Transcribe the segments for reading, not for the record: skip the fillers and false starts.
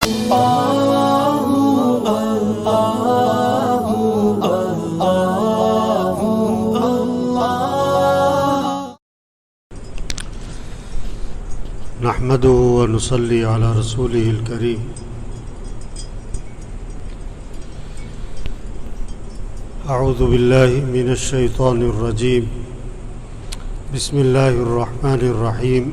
نحمده ونصلي على رسوله الكريم. اعوذ بالله من الشيطان الرجيم. بسم الله الرحمن الرحيم.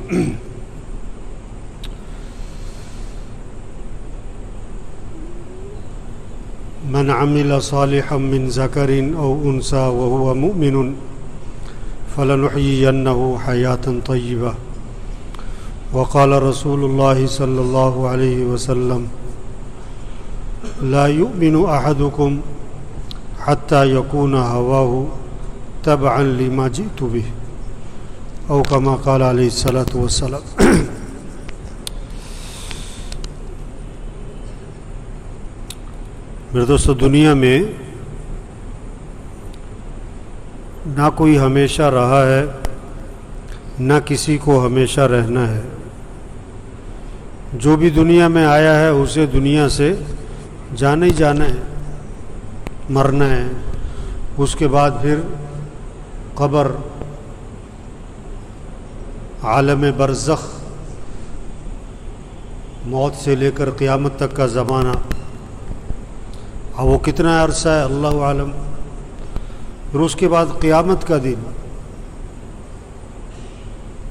من عمل صالحا من ذكر أو أنثى وهو مؤمن فلنحيينه حياة طيبة. وقال رسول الله صلى الله عليه وسلم: لا يؤمن أحدكم حتى يكون هواه تبعا لما جئت به، أو كما قال عليه الصلاة والسلام. میرے دوستو، دنیا میں نہ کوئی ہمیشہ رہا ہے، نہ کسی کو ہمیشہ رہنا ہے. جو بھی دنیا میں آیا ہے اسے دنیا سے جانا ہی جانا ہے، مرنا ہے. اس کے بعد پھر قبر، عالم برزخ، موت سے لے کر قیامت تک کا زمانہ. اب وہ کتنا عرصہ ہے اللہ عالم. پھر اس کے بعد قیامت کا دن.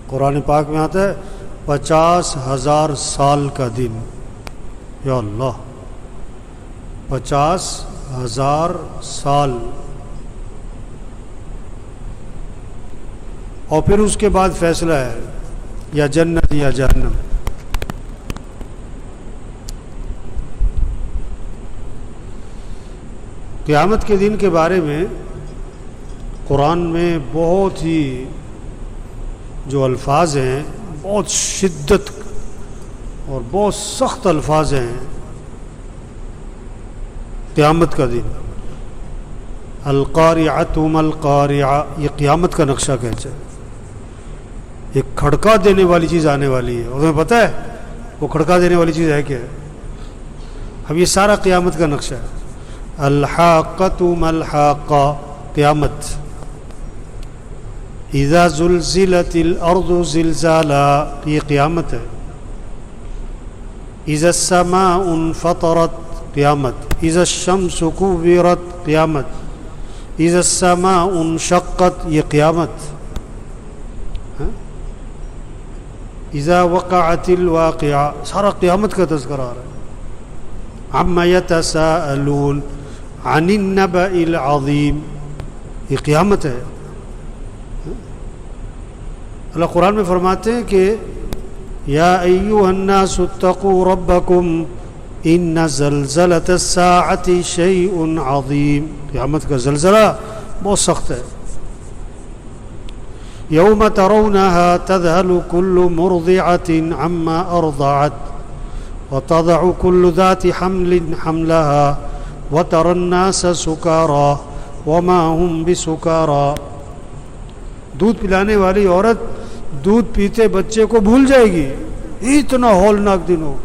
قرآن پاک میں آتا ہے 50,000 سال کا دن. یا اللہ، 50,000 سال. اور پھر اس کے بعد فیصلہ ہے، یا جنت یا جہنم. قیامت کے دن کے بارے میں قرآن میں بہت ہی جو الفاظ ہیں، بہت شدت اور بہت سخت الفاظ ہیں. قیامت کا دن، القارعۃ ما القارعہ، یہ قیامت کا نقشہ کھینچا ہے. ایک کھڑکا دینے والی چیز آنے والی ہے. اور تمہیں پتہ ہے وہ کھڑکا دینے والی چیز ہے کیا ہے؟ اب یہ سارا قیامت کا نقشہ ہے. الحاقۃ ما الحاقہ، قیامت. اذا زلزلت الارض زلزالها، یہ قیامت ہے. اذا السماء انفطرت، قیامت. اذا الشمس كورت، قیامت. اذا السماء انشقت، یہ قیامت. اذا وقعت الواقعہ، سارا قیامت کا تذکرہ آ رہا ہے. عما يتساءلون عن النبأ العظیم، یہ قیامت ہے. اللہ قرآن میں فرماتے ہیں کہ یا ایھا الناس اتقوا ربکم ان زلزلۃ الساعۃ شیء عظیم. قیامت کا زلزلہ بہت سخت ہے. یوم ترونها تذهل كل مرضعة عما ارضعت وتضع كل ذات حمل حملها وترى الناس سکارى وما هم بسکارى. دودھ پلانے والی عورت دودھ پیتے بچے کو بھول جائے گی. اتنا ہولناک دن ہو.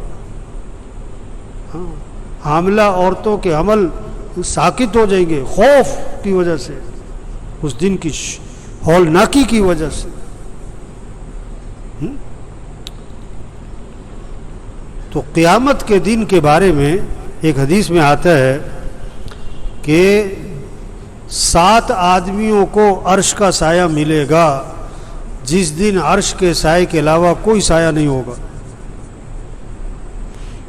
حاملہ عورتوں کے حمل ساکت ہو جائیں گے خوف کی وجہ سے، اس دن کی ہولناکی کی وجہ سے. تو قیامت کے دن کے بارے میں ایک حدیث میں آتا ہے کہ 7 آدمیوں کو عرش کا سایہ ملے گا جس دن عرش کے سائے کے علاوہ کوئی سایہ نہیں ہوگا.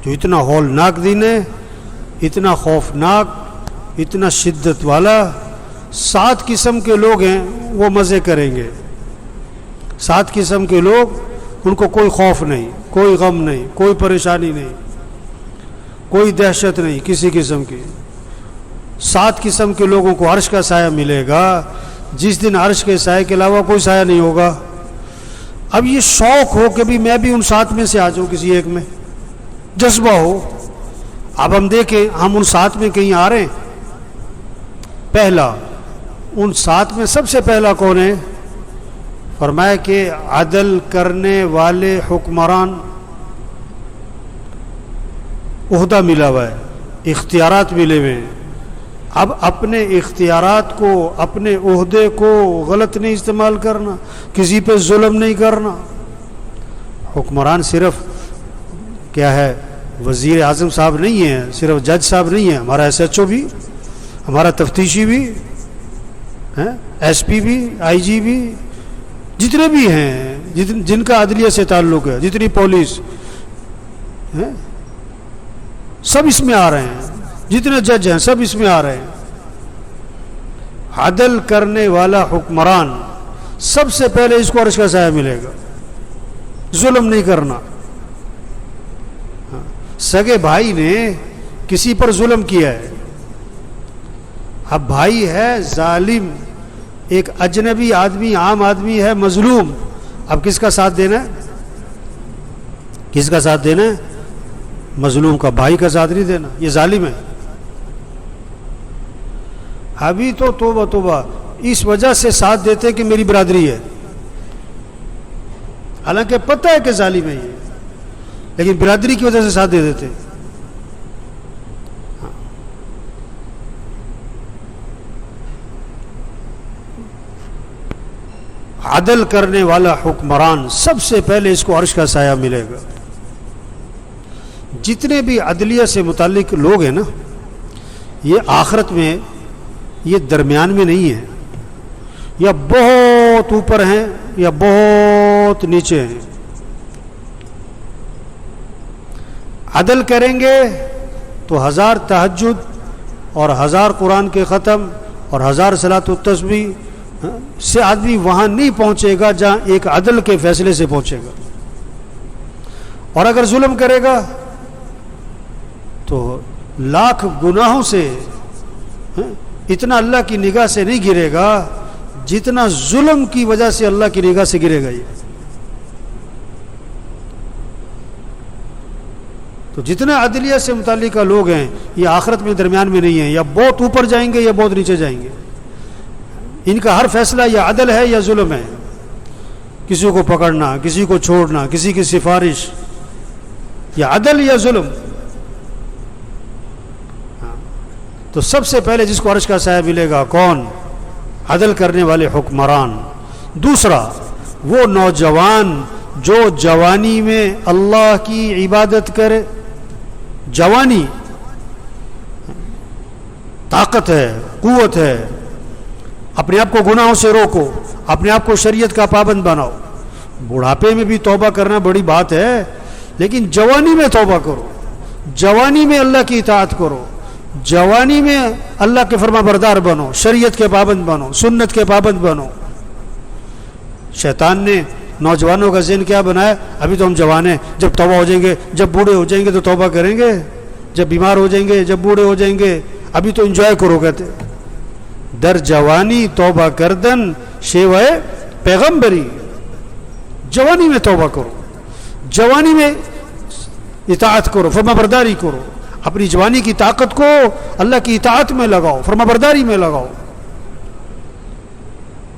جو اتنا ہولناک دن ہے، اتنا خوفناک، اتنا شدت والا. 7 قسم کے لوگ ہیں وہ مزے کریں گے. 7 قسم کے لوگ، ان کو کوئی خوف نہیں، کوئی غم نہیں، کوئی پریشانی نہیں، کوئی دہشت نہیں کسی قسم کی. 7 قسم کے لوگوں کو عرش کا سایہ ملے گا جس دن عرش کے سائے کے علاوہ کوئی سایہ نہیں ہوگا. اب یہ شوق ہو کہ بھی میں بھی ان 7 میں سے آ جاؤں، کسی ایک میں جذبہ ہو. اب ہم دیکھیں ہم ان 7 میں کہیں آ رہے ہیں. پہلا، ان 7 میں سب سے پہلا کون ہے؟ فرمایا کہ عدل کرنے والے حکمران. عہدہ ملا ہوا ہے، اختیارات ملے ہوئے ہیں. اب اپنے اختیارات کو، اپنے عہدے کو غلط نہیں استعمال کرنا، کسی پہ ظلم نہیں کرنا. حکمران صرف کیا ہے، وزیر اعظم صاحب نہیں ہیں، صرف جج صاحب نہیں ہیں، ہمارا ایس ایچ او بھی، ہمارا تفتیشی بھی، ایس پی بھی، آئی جی بھی، جتنے بھی ہیں جن کا عدلیہ سے تعلق ہے، جتنی پولیس سب اس میں آ رہے ہیں، جتنے جج ہیں سب اس میں آ رہے ہیں. عدل کرنے والا حکمران سب سے پہلے اس کو عرش کا سایہ ملے گا. ظلم نہیں کرنا. سگے بھائی نے کسی پر ظلم کیا ہے، اب بھائی ہے ظالم، ایک اجنبی آدمی، عام آدمی ہے مظلوم، اب کس کا ساتھ دینا ہے؟ کس کا ساتھ دینا ہے؟ مظلوم کا. بھائی کا ساتھ نہیں دینا، یہ ظالم ہے. ابھی تو توبہ توبہ اس وجہ سے ساتھ دیتے کہ میری برادری ہے، حالانکہ پتہ ہے کہ ظالم ہے یہ، لیکن برادری کی وجہ سے ساتھ دے دیتے. عدل کرنے والا حکمران سب سے پہلے اس کو عرش کا سایہ ملے گا. جتنے بھی عدلیہ سے متعلق لوگ ہیں نا، یہ آخرت میں یہ درمیان میں نہیں ہے، یا بہت اوپر ہیں یا بہت نیچے ہیں. عدل کریں گے تو 1000 تہجد اور 1000 قرآن کے ختم اور 1000 صلاۃ التسبیح سے آدمی وہاں نہیں پہنچے گا جہاں ایک عدل کے فیصلے سے پہنچے گا. اور اگر ظلم کرے گا تو لاکھ گناہوں سے اتنا اللہ کی نگاہ سے نہیں گرے گا جتنا ظلم کی وجہ سے اللہ کی نگاہ سے گرے گا. یہ تو جتنے عدلیہ سے متعلقہ لوگ ہیں یہ آخرت میں درمیان میں نہیں ہیں، یا بہت اوپر جائیں گے یا بہت نیچے جائیں گے. ان کا ہر فیصلہ یا عدل ہے یا ظلم ہے. کسی کو پکڑنا، کسی کو چھوڑنا، کسی کی سفارش، یا عدل یا ظلم. تو سب سے پہلے جس کو عرش کا سایہ ملے گا کون؟ عدل کرنے والے حکمران. دوسرا وہ نوجوان جو جوانی میں اللہ کی عبادت کرے. جوانی طاقت ہے، قوت ہے، اپنے آپ کو گناہوں سے روکو، اپنے آپ کو شریعت کا پابند بناؤ. بڑھاپے میں بھی توبہ کرنا بڑی بات ہے، لیکن جوانی میں توبہ کرو، جوانی میں اللہ کی اطاعت کرو، جوانی میں اللہ کے فرما بردار بنو، شریعت کے پابند بنو، سنت کے پابند بنو. شیطان نے نوجوانوں کا ذہن کیا بنایا؟ ابھی تو ہم جوان ہیں، جب توبہ ہو جائیں گے، جب بوڑھے ہو جائیں گے تو توبہ کریں گے، جب بیمار ہو جائیں گے، جب بوڑھے ہو جائیں گے، ابھی تو انجوائے کرو. کہتے در جوانی توبہ کردن شیوائے پیغمبری. جوانی میں توبہ کرو، جوانی میں اطاعت کرو، فرما برداری کرو. اپنی جوانی کی طاقت کو اللہ کی اطاعت میں لگاؤ، فرما برداری میں لگاؤ.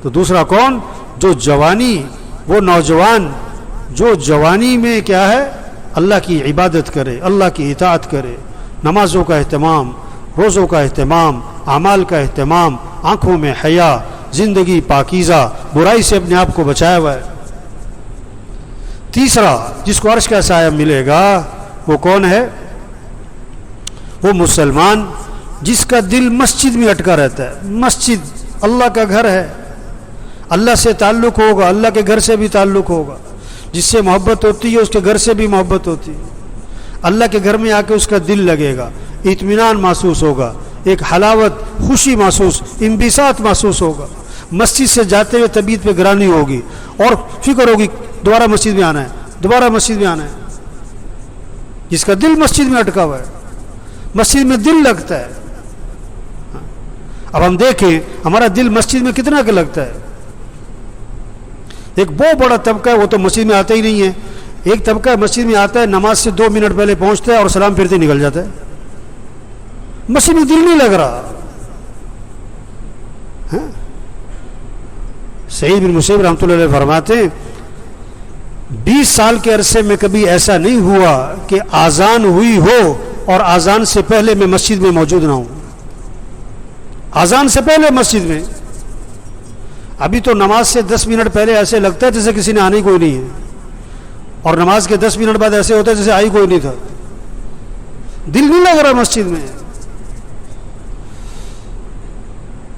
تو دوسرا کون؟ جو جوانی، وہ نوجوان جو جوانی میں کیا ہے؟ اللہ کی عبادت کرے، اللہ کی اطاعت کرے، نمازوں کا اہتمام، روزوں کا اہتمام، اعمال کا اہتمام، آنکھوں میں حیا، زندگی پاکیزہ، برائی سے اپنے آپ کو بچایا ہوا ہے. تیسرا جس کو عرش کا سایہ ملے گا وہ کون ہے؟ وہ مسلمان جس کا دل مسجد میں اٹکا رہتا ہے. مسجد اللہ کا گھر ہے، اللہ سے تعلق ہوگا، اللہ کے گھر سے بھی تعلق ہوگا. جس سے محبت ہوتی ہے اس کے گھر سے بھی محبت ہوتی ہے. اللہ کے گھر میں آ کے اس کا دل لگے گا، اطمینان محسوس ہوگا، ایک حلاوت، خوشی محسوس، انبساط محسوس ہوگا. مسجد سے جاتے ہوئے طبیعت پہ گرانی ہوگی اور فکر ہوگی دوبارہ مسجد میں آنا ہے، دوبارہ مسجد میں آنا ہے. جس کا دل مسجد میں اٹکا ہوا ہے، مسجد میں دل لگتا ہے. اب ہم دیکھیں ہمارا دل مسجد میں کتنا کہ لگتا ہے. ایک بہت بڑا طبقہ ہے وہ تو مسجد میں آتا ہی نہیں ہے. ایک طبقہ مسجد میں آتا ہے، نماز سے 2 منٹ پہلے پہنچتا ہے اور سلام پھرتے نکل جاتا ہے. مسجد میں دل نہیں لگ رہا. سعید بن مسیب رحمۃ اللہ علیہ فرماتے ہیں 20 سال کے عرصے میں کبھی ایسا نہیں ہوا کہ آذان ہوئی ہو اور آزان سے پہلے میں مسجد میں موجود نہ ہوں. آزان سے پہلے مسجد میں. ابھی تو نماز سے 10 منٹ پہلے ایسے لگتا ہے جیسے کسی نے آنے کوئی نہیں ہے, اور نماز کے 10 منٹ بعد ایسے ہوتا ہے جیسے آئی کوئی نہیں تھا. دل نہیں لگ رہا مسجد میں.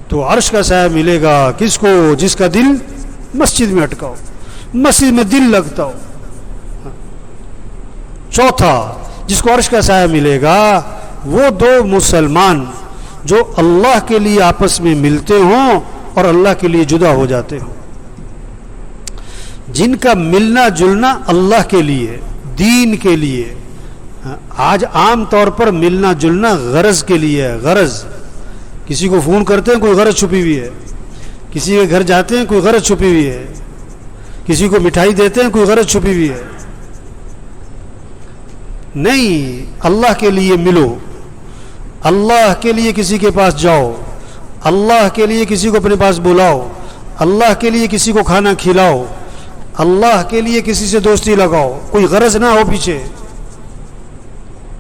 تو عرش کا سایہ ملے گا کس کو؟ جس کا دل مسجد میں اٹکا ہو, مسجد میں دل لگتا ہو. چوتھا جس کو عرش کا سایہ ملے گا وہ 2 مسلمان جو اللہ کے لیے آپس میں ملتے ہوں اور اللہ کے لیے جدا ہو جاتے ہوں, جن کا ملنا جلنا اللہ کے لیے, دین کے لیے. آج عام طور پر ملنا جلنا غرض کے لیے ہے. غرض, کسی کو فون کرتے ہیں کوئی غرض چھپی ہوئی ہے, کسی کے گھر جاتے ہیں کوئی غرض چھپی ہوئی ہے, کسی کو مٹھائی دیتے ہیں کوئی غرض چھپی ہوئی ہے. نہیں, اللہ کے لیے ملو, اللہ کے لیے کسی کے پاس جاؤ, اللہ کے لیے کسی کو اپنے پاس بلاؤ, اللہ کے لیے کسی کو کھانا کھلاؤ, اللہ کے لیے کسی سے دوستی لگاؤ. کوئی غرض نہ ہو پیچھے.